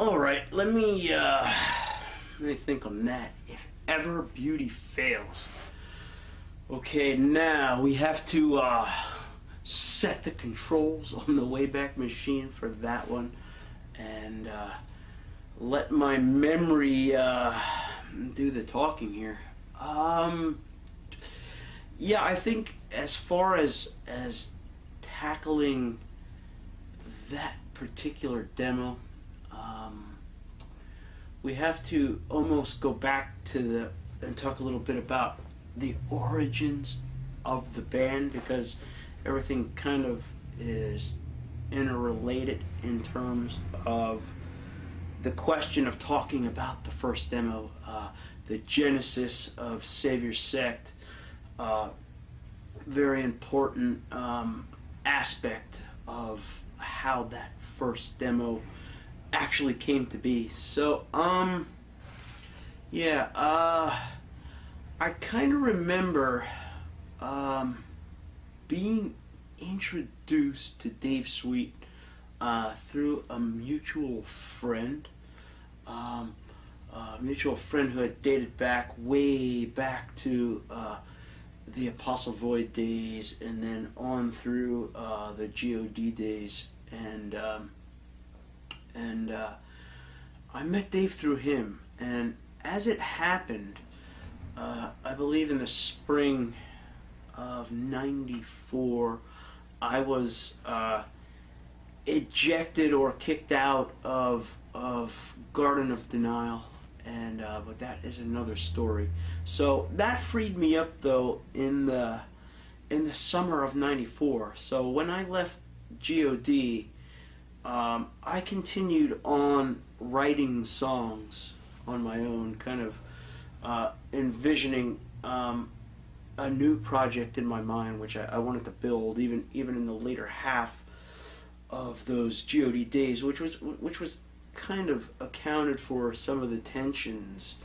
All right, let me think on that. If ever beauty fails. Okay, now we have to set the controls on the Wayback Machine for that one, and let my memory do the talking here. Yeah, I think as far as tackling that particular demo, we have to almost go back to and talk a little bit about the origins of the band, because everything kind of is interrelated in terms of the question of talking about the first demo, the genesis of Savior Sect, very important aspect of how that first demo actually came to be. So, yeah, I kind of remember being introduced to Dave Sweet through a mutual friend. A mutual friend who had dated back, way back to the Apostle Void days, and then on through the God days, and I met Dave through him. And as it happened, I believe in the spring of '94, I was ejected or kicked out of Garden of Denial, and but that is another story. So that freed me up, though, in the summer of '94. So when I left God, I continued on writing songs on my own, kind of envisioning a new project in my mind, which I wanted to build, even in the later half of those God days, which was kind of accounted for some of the tensions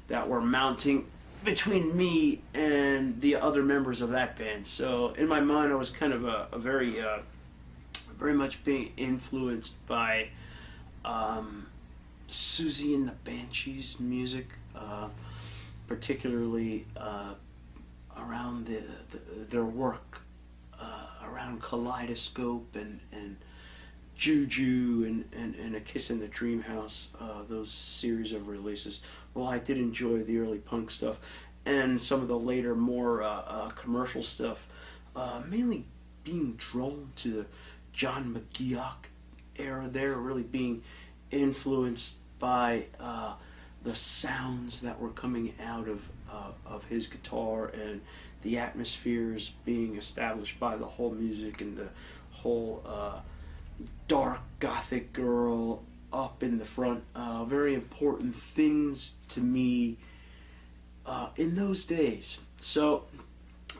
that were mounting between me and the other members of that band. So in my mind, I was kind of a very much being influenced by Susie and the Banshees music, particularly around their work around Kaleidoscope and Juju and A Kiss in the Dream House, those series of releases. Well, I did enjoy the early punk stuff and some of the later, more commercial stuff, mainly being drawn to the John McGeoch era there, really being influenced by the sounds that were coming out of his guitar, and the atmospheres being established by the whole music, and the whole dark gothic girl up in the front. Very important things to me in those days. So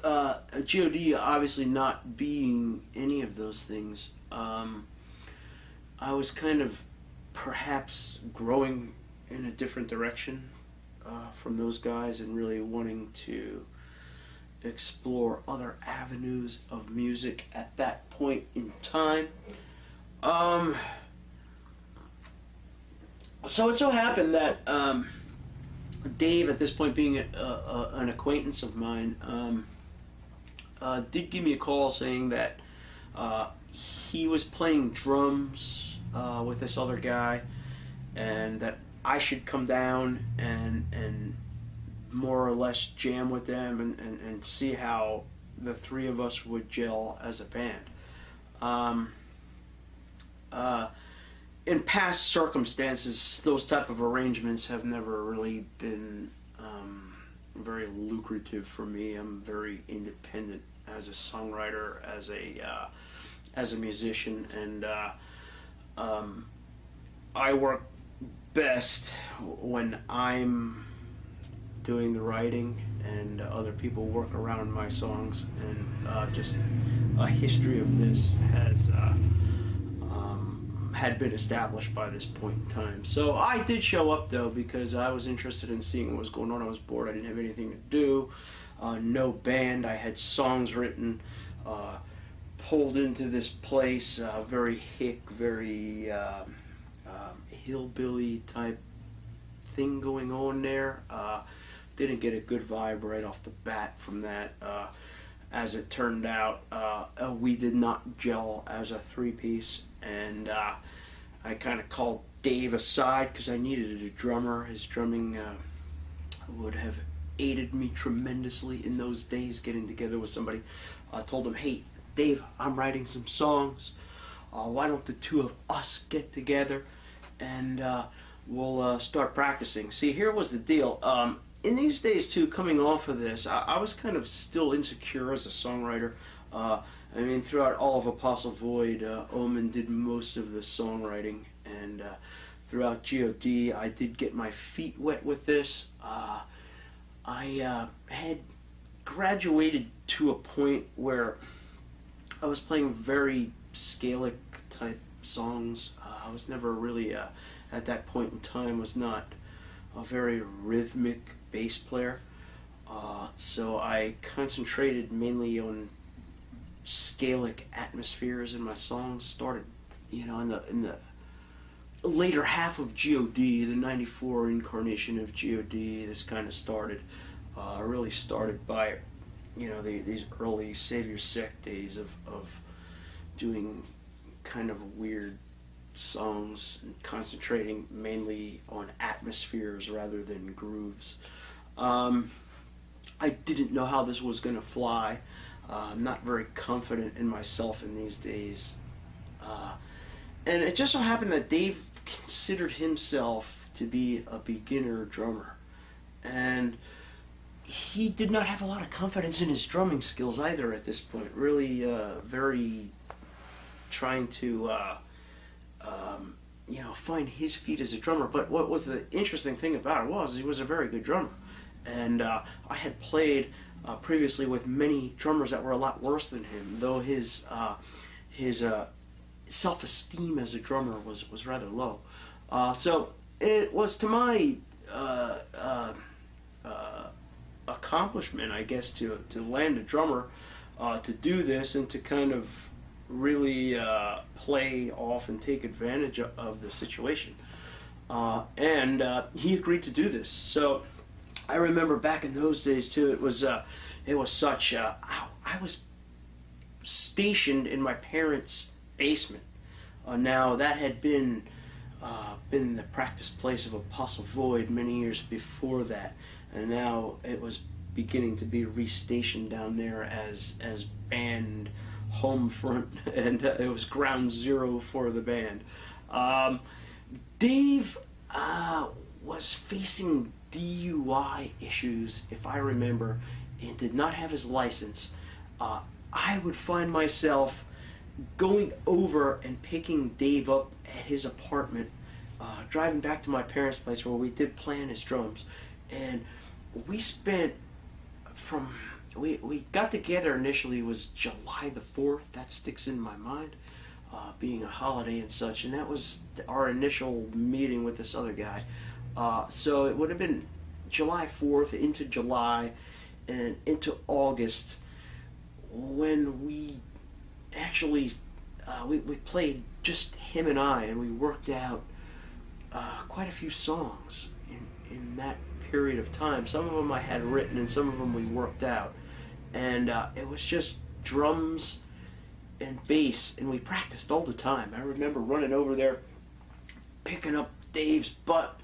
God obviously not being any of those things, I was kind of perhaps growing in a different direction from those guys, and really wanting to explore other avenues of music at that point in time. So it so happened that Dave, at this point being an acquaintance of mine, did give me a call saying that he was playing drums with this other guy, and that I should come down and more or less jam with them and see how the three of us would gel as a band. In past circumstances, those type of arrangements have never really been very lucrative for me. I'm very independent as a songwriter, as a musician, and I work best when I'm doing the writing and other people work around my songs, and just a history of this has had been established by this point in time. So I did show up, though, because I was interested in seeing what was going on. I was bored. I didn't have anything to do. No band. I had songs written. Pulled into this place, very hick, very hillbilly type thing going on there. Didn't get a good vibe right off the bat from that. As it turned out, we did not gel as a three-piece, and I kind of called Dave aside because I needed a drummer. His drumming would have aided me tremendously in those days, getting together with somebody. I told him, hey, Dave, I'm writing some songs. Why don't the two of us get together and we'll start practicing. See, here was the deal. In these days, too, coming off of this, I was kind of still insecure as a songwriter. I mean, throughout all of Apostle Void, Omen did most of the songwriting, and throughout God, I did get my feet wet with this. I had graduated to a point where I was playing very scalic type songs. I was never really, at that point in time, was not a very rhythmic bass player. So I concentrated mainly on scalic atmospheres in my songs. Started, you know, in the later half of God, the '94 incarnation of God. This kind of started, really started by, you know, these early Savior Sect days of doing kind of weird songs and concentrating mainly on atmospheres rather than grooves. I didn't know how this was going to fly. I'm not very confident in myself in these days. And it just so happened that Dave considered himself to be a beginner drummer. And he did not have a lot of confidence in his drumming skills either at this point. Really very trying to you know, find his feet as a drummer. But what was the interesting thing about it was he was a very good drummer. And I had played previously with many drummers that were a lot worse than him, though his self-esteem as a drummer was rather low. So it was to my accomplishment, I guess, to land a drummer, to do this and to kind of really play off and take advantage of the situation. And he agreed to do this. So I remember back in those days too, it was such I was stationed in my parents' basement. Now that had been the practice place of Apostle Void many years before that, and now it was beginning to be restationed down there as band home front, and it was ground zero for the band. Dave was facing DUI issues, if I remember, and did not have his license. I would find myself going over and picking Dave up at his apartment, driving back to my parents' place where we did play on his drums, and we spent we got together initially. It was July the 4th. That sticks in my mind, being a holiday and such, and that was our initial meeting with this other guy. So it would have been July 4th into July and into August when we actually we played just him and I, and we worked out quite a few songs in that period of time. Some of them I had written and some of them we worked out, and it was just drums and bass, and we practiced all the time. I remember running over there, picking up Dave's butt,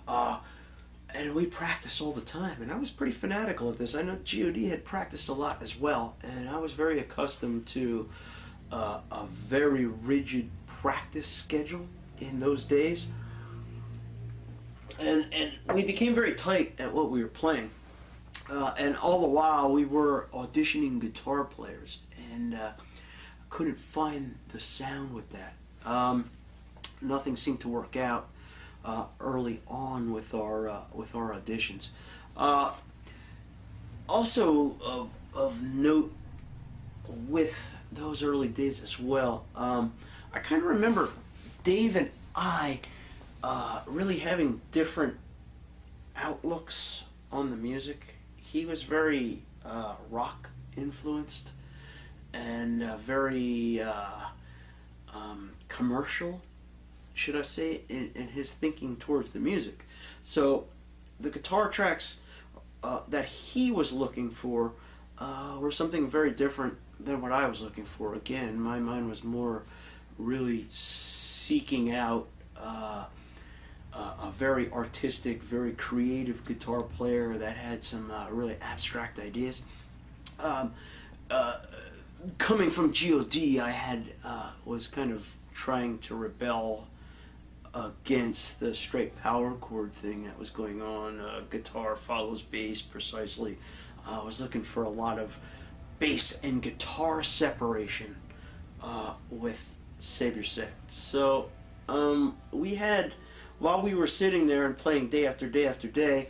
and we practiced all the time, and I was pretty fanatical at this. I know God had practiced a lot as well, and I was very accustomed to a very rigid practice schedule in those days, and we became very tight at what we were playing, and all the while we were auditioning guitar players, and couldn't find the sound with that. Nothing seemed to work out early on with our auditions. Also of note with those early days as well, I kind of remember Dave and I really having different outlooks on the music. He was very rock influenced and very commercial, should I say, in his thinking towards the music. So the guitar tracks that he was looking for were something very different than what I was looking for. Again, my mind was more really seeking out a very artistic, very creative guitar player that had some really abstract ideas. Um, Coming from God, I had was kind of trying to rebel against the straight power chord thing that was going on. Guitar follows bass precisely. I was looking for a lot of bass and guitar separation with Savior Sect. So we had, while we were sitting there and playing day after day after day,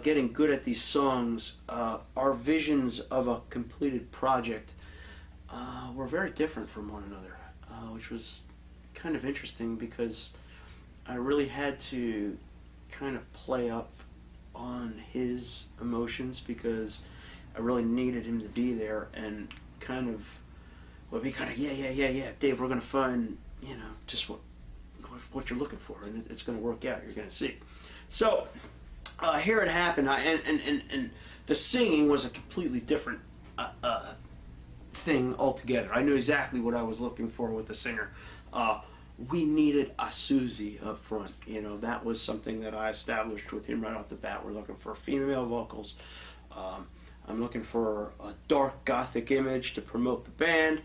getting good at these songs, our visions of a completed project were very different from one another, which was kind of interesting because I really had to kind of play up on his emotions because I really needed him to be there and kind of, well, be kind of, yeah, Dave, we're going to find, just what you're looking for, and it's going to work out, you're going to see. So here it happened, and the singing was a completely different thing altogether. I knew exactly what I was looking for with the singer. We needed a Susie up front. That was something that I established with him right off the bat. We're looking for female vocals. I'm looking for a dark gothic image to promote the band.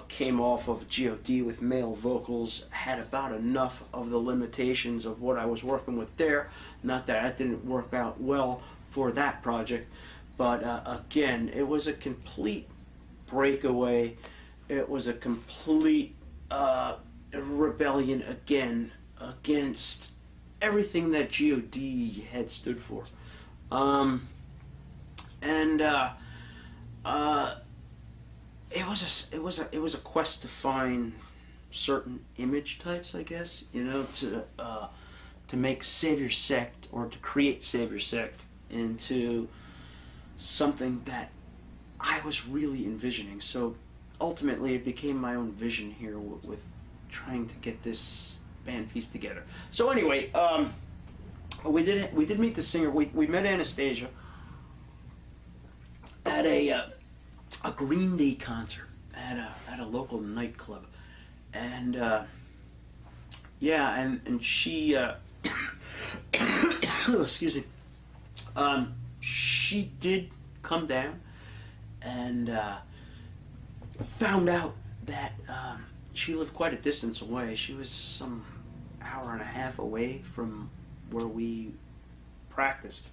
Came off of God with male vocals, had about enough of the limitations of what I was working with there. Not that that didn't work out well for that project, but again, it was a complete breakaway. It was a complete rebellion again against everything that God had stood for. It was a quest to find certain image types, I guess, to make Savior Sect, or to create Savior Sect into something that I was really envisioning. So ultimately it became my own vision here with trying to get this band piece together. So anyway, we did meet the singer. We met Anastasia at a Green Day concert at a local nightclub, and and she excuse me, she did come down and found out that she lived quite a distance away. She was some hour and a half away from where we practiced.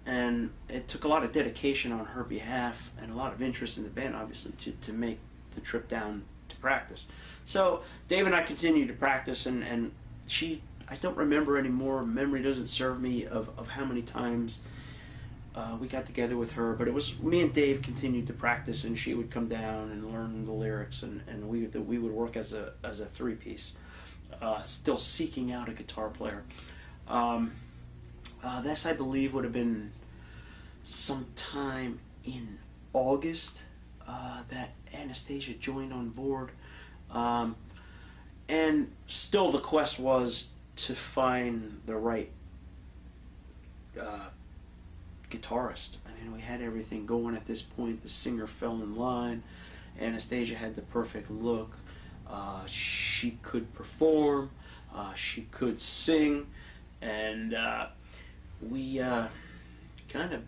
And it took a lot of dedication on her behalf and a lot of interest in the band, obviously, to make the trip down to practice. So Dave and I continued to practice, and she, I don't remember anymore, memory doesn't serve me of how many times we got together with her, but it was me and Dave continued to practice, and she would come down and learn the lyrics, and we would work as a three-piece, still seeking out a guitar player. This, I believe, would have been sometime in August that Anastasia joined on board. And still the quest was to find the right guitarist. I mean, we had everything going at this point. The singer fell in line. Anastasia had the perfect look. She could perform. She could sing. And we kind of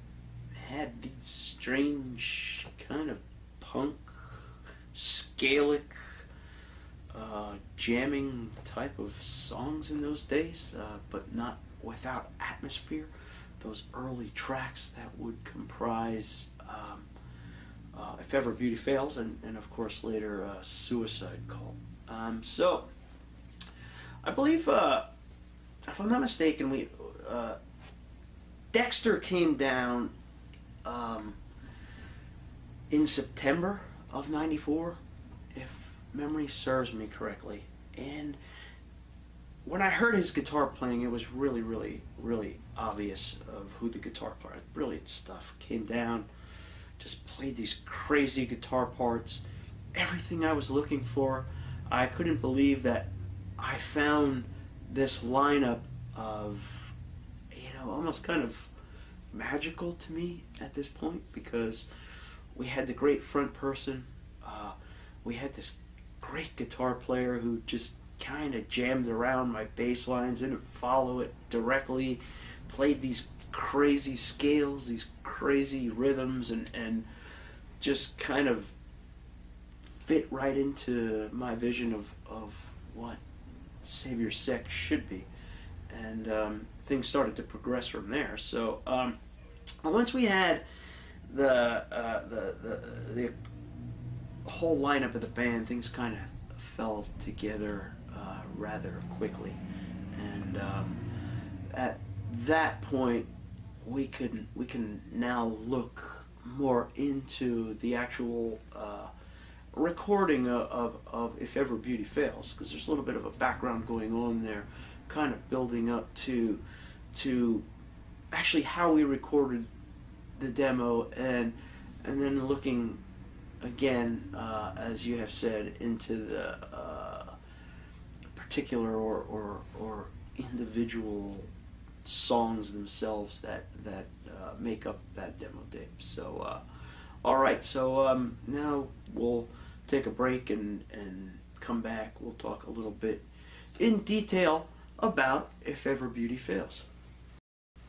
had these strange kind of punk, scalic, jamming type of songs in those days, but not without atmosphere. Those early tracks that would comprise If Ever Beauty Fails, and of course later Suicide Cult. So I believe, if I'm not mistaken, we Dexter came down in September of '94, if memory serves me correctly. And when I heard his guitar playing, it was really, really, really obvious of who the guitar player. Brilliant stuff. Came down, just played these crazy guitar parts. Everything I was looking for. I couldn't believe that I found this lineup of, almost kind of magical to me at this point, because we had the great front person, we had this great guitar player who just kind of jammed around my bass lines, didn't follow it directly, played these crazy scales, these crazy rhythms, and just kind of fit right into my vision of what Savior Sect should be. And things started to progress from there. So once we had the whole lineup of the band, things kind of fell together rather quickly. And at that point, we can now look more into the actual recording of If Ever Beauty Fails, because there's a little bit of a background going on there, kind of building up to actually how we recorded the demo, and then looking again, as you have said, into the particular or individual songs themselves that make up that demo tape. So all right, so now we'll take a break and come back. We'll talk a little bit in detail about If Ever Beauty Fails.